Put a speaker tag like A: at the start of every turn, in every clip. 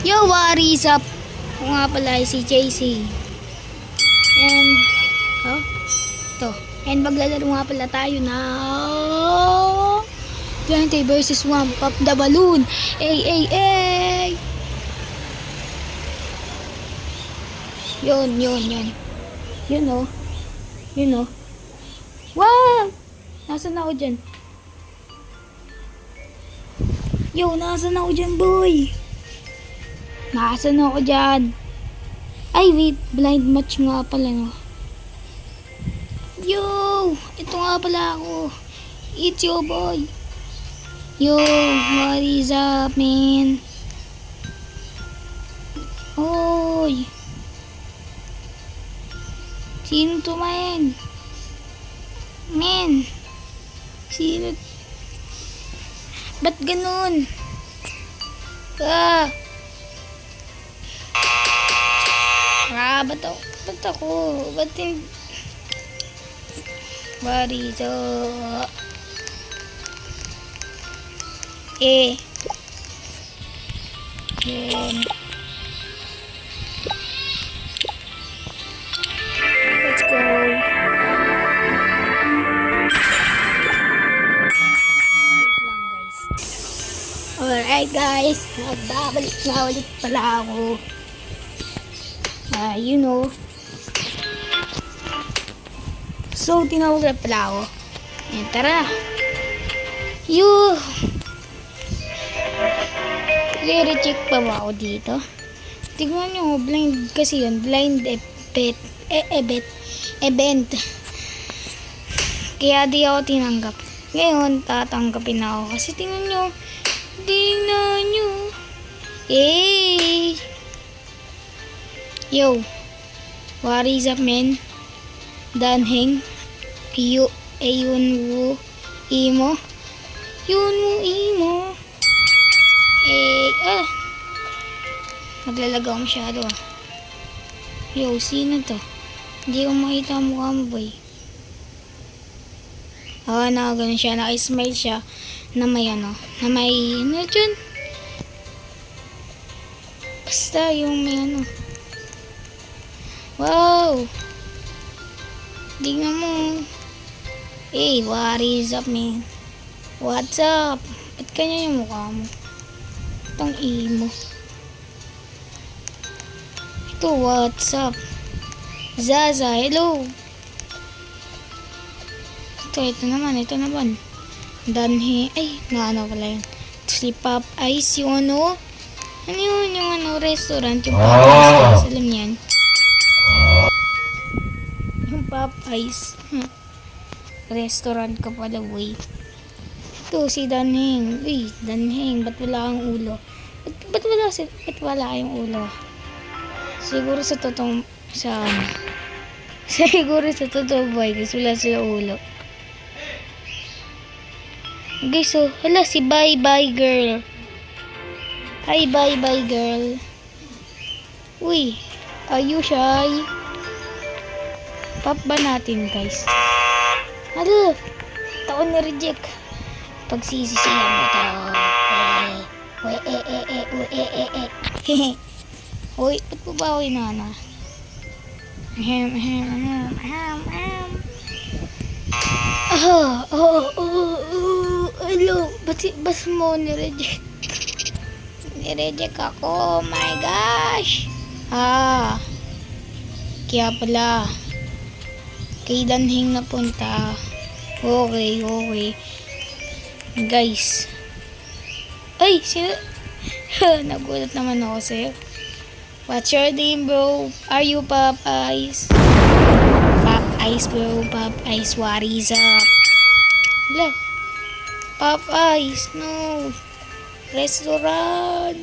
A: Yo, what is up? Ako nga pala ay si JC. And, ito. And maglalaro nga pala tayo na 20 versus 1 Pop the Balloon. Ay. Yun. Yun o. Wow! Nasaan ako dyan? Yo, nasaan ako dyan, boy? Nasaan ako dyan? Ay, wait. Blind match nga pala, no? Yo! Ito nga pala ako. It's your boy. Yo, what is up, man? Oy! Sino to, man? Man! Sino? Ba't ganun? Ba't ako? Ba't hindi? Barito. Yun. Let's go. Alright guys, nagbabalik na ulit pala ako. You know. So, tinawag na pala ako. Ayan, tara. Re-check pa ba ako dito? Tignan nyo, blind kasi yun. Blind event. Kaya di ako tinanggap. Ngayon, tatanggapin ako. Kasi tingnan nyo. Yo, what is up, man? Danheng, Yunwoo Imo. Maglalagaw masyado ah. Yo, sino to? Hindi ko makita ang mukha mo, boy. Nakagano siya, naka-smile siya na may ano dyan? Basta yung may ano. Wow! Tingnan mo. Hey, what is up, man? What's up? Ba't kanya yung mukha mo? Itong imo. Ito, what's up? Zaza, hello. Ito naman. Danhe, ano pala yun? Si Pop Ice, yung ano? Ano yun, yung ano, restaurant? Yung Pop Ice, guys, alam yan. Yung Pop Ice. Restaurant ka pala, way. Ito, si Danheng. Uy, Danheng, ba't wala kang ulo? Ba't wala kayong ulo? Siguro sa totoong, siguro sa totoong boy, kasi wala sila ulo. Guys, so, hala, si Bye Bye Girl. Hi, Bye Bye Girl. Uy, are you shy? Pop ba natin, guys? Hala, taon na reject. Pagsisisihan mo to. Uy, ba't po ba ako inana? Hello, ba't mo nireject? Nireject ako, oh my gosh. Kaya pala kay Danheng napunta. Okay. Guys. Ay, sino? Nagulat naman ako sa'yo. What's your name, bro? Are you Pop Ice? Pop Ice, bro. Pop Ice, what is up? Hala. Pop Ice, no. Restaurant.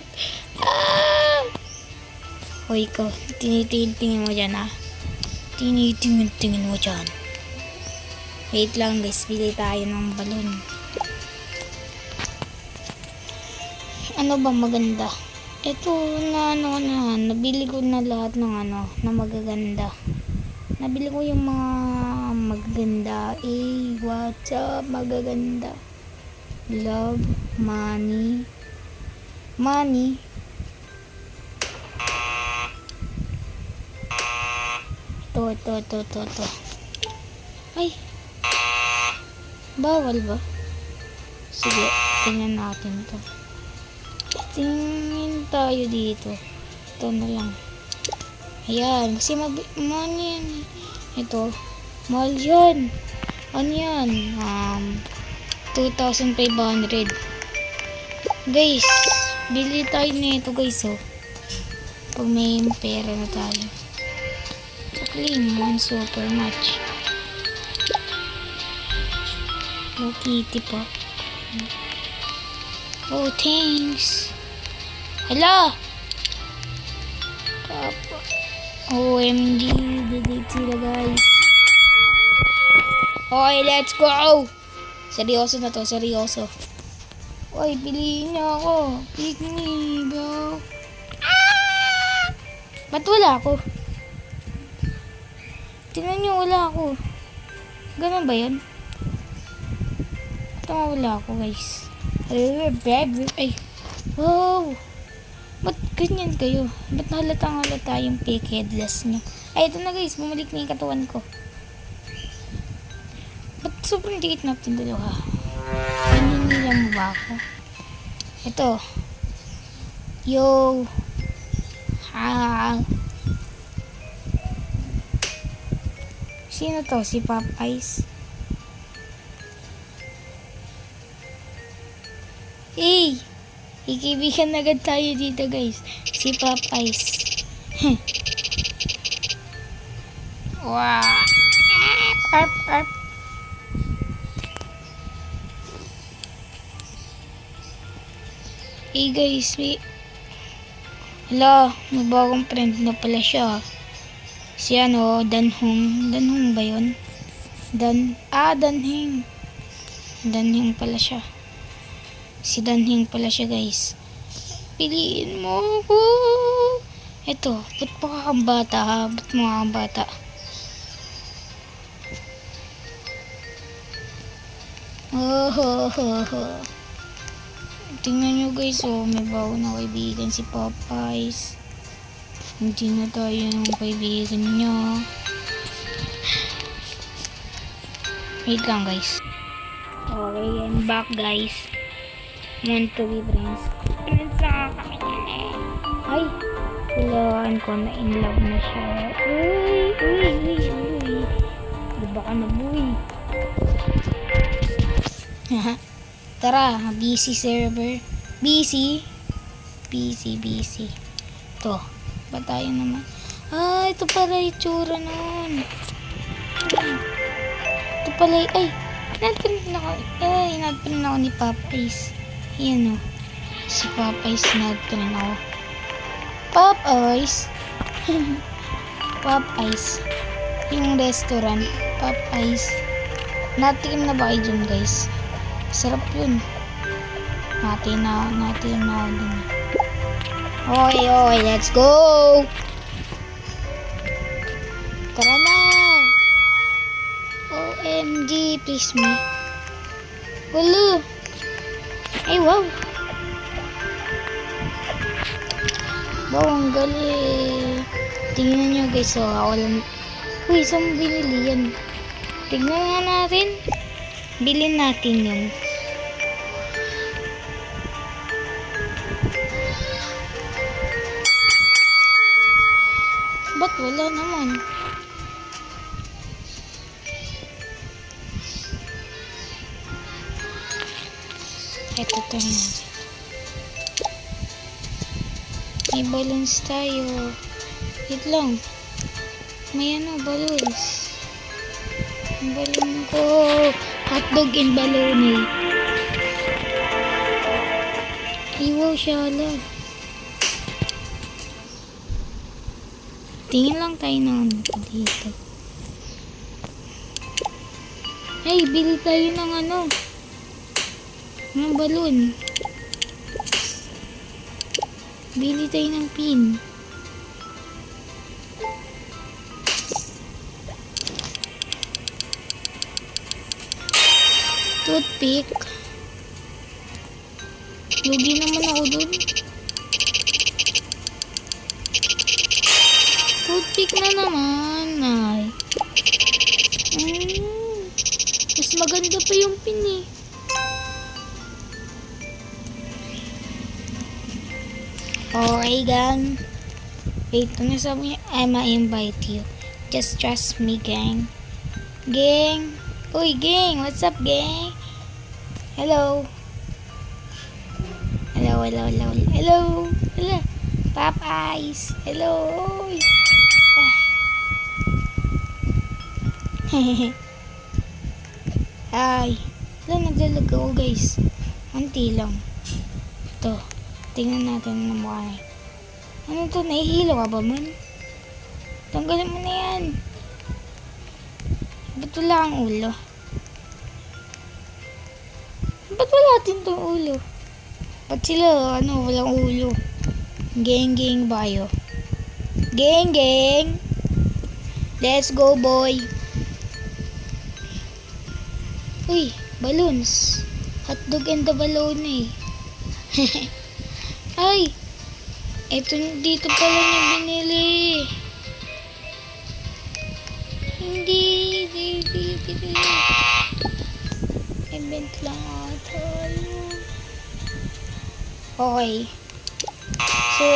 A: Hoy ko, tinitingin mo dyan ah. Tinitingin mo dyan. Wait lang guys, bili tayo ng balon. Ano ba maganda? Ito nabili ko na lahat ng na magaganda. Nabili ko yung mga magaganda. What's up, magaganda? Love, money, Ito. Ay. Bawal ba? Sige, tingnan natin to. Tingin tayo dito. Ito na lang. Ayan, kasi ano yan? Ito, mahal yun. Ano yan? 2,500. Guys, bili tayo nito guys, oh. Pag may pera na tayo. Claim one super much. No kitty pa. Oh, thanks. Hala! Papa. OMG, delete sila guys. Okay, let's go! Seryoso na to, seryoso. Oy, piliin niyo ako. Pick me, bro. Ba't wala ako? Tingnan niyo, wala ako. Ganun ba yun? Ito wala ako, guys. Ay. Wow. Ba't ganyan kayo? Ba't halata yung fake headless niyo? Ay, ito na guys. Bumalik na yung katawan ko. Ba't sobrang liit natin dalawa? Hinihila mo ba ako? Ito. Yo. Sino to? Si Popeyes? Hey! Ikibigan agad tayo dito guys. Si Popeyes. Wow! Arp. Hey guys, hala, may bagong friend na pala siya. Si ano, Danhong. Danhong ba yun? Danhing. Danhing pala siya. Si Danhing pala siya guys. Piliin mo ako. Ito, ba't pa kang bata ha? Ba't mo kang bata? Oh. Tingnan nyo guys, oh, may bago na kaibigan si Popeyes. Hindi na tayo ng kaibigan niya. Wait lang guys. Okay, I'm back guys. Want to be friends. Friends na kami niyan eh. Ay, kulaan ko na in love na siya. Uy. Diba ka na buhay? Tara, busy server. Busy. Ito. Ba tayo naman? Ito pala yung tsura nun. Ito pala yung... Ay! Inadpinan ako ni Popeyes. Yan o. Si Popeyes inadpinan ako. Popeyes. Popeyes. Yung restaurant. Popeyes. Natikim na ba kayo dyan guys? Sarap yun. Natin na din. Okay, let's go! Tara na! OMG, please me. Hulu! Ay, wow! Wow, ang galing! Tingnan nyo guys, walang... Uy, saan mo binili yan? Tignan nga natin. Bilhin natin yun. Ba't wala naman? Ito natin. May balloons tayo. Wait lang. May balloons. Ang balloon ko. Hotdog and balloon eh. Iwaw siya lang. Tingin lang tayo ng dito. Hey, bili tayo ng ng balloon. Bili tayo ng pin. Toothpick. Lugi naman ako dun. Toothpick na naman. tunay. Mas maganda pa yung pin eh. Okay, gang. Wait, ano sabi niya? I'ma invite you. Just trust me, gang. Gang. Uy, gang. What's up, gang? Hello. Hello, hello, hello, hello. Hello. Pop Eyes. Hello. Uy. Ay. Wala, naglalag ako, guys. Unti lang. Ito. Tingnan natin ang mukha niya. Ano to? Nahihilo ka ba man? Tanggalin mo na yan. Ba't wala kang ulo? Ba't wala din tong ulo? Ba't sila, walang ulo? Geng ba kayo? Geng! Let's go, boy! Uy, balloons. Hotdog and the balloon eh. Ay! Eto dito pala niya binili. Hindi. Event lang ata. Okay. So,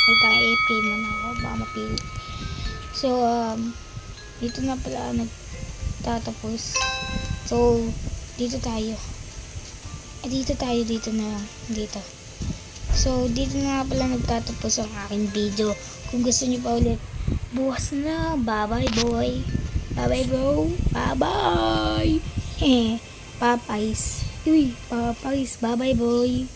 A: may tayo AP muna ako. Baka mapili. So, dito na pala nagtatapos. So, dito tayo. Dito na lang. Dito. So, dito na nga pala nagtatapos ang aking video. Kung gusto niyo pa ulit, bukas na. Bye-bye, boy. Bye-bye, bro. Bye-bye. Popeyes. Uy, Popeyes. Bye-bye, boy.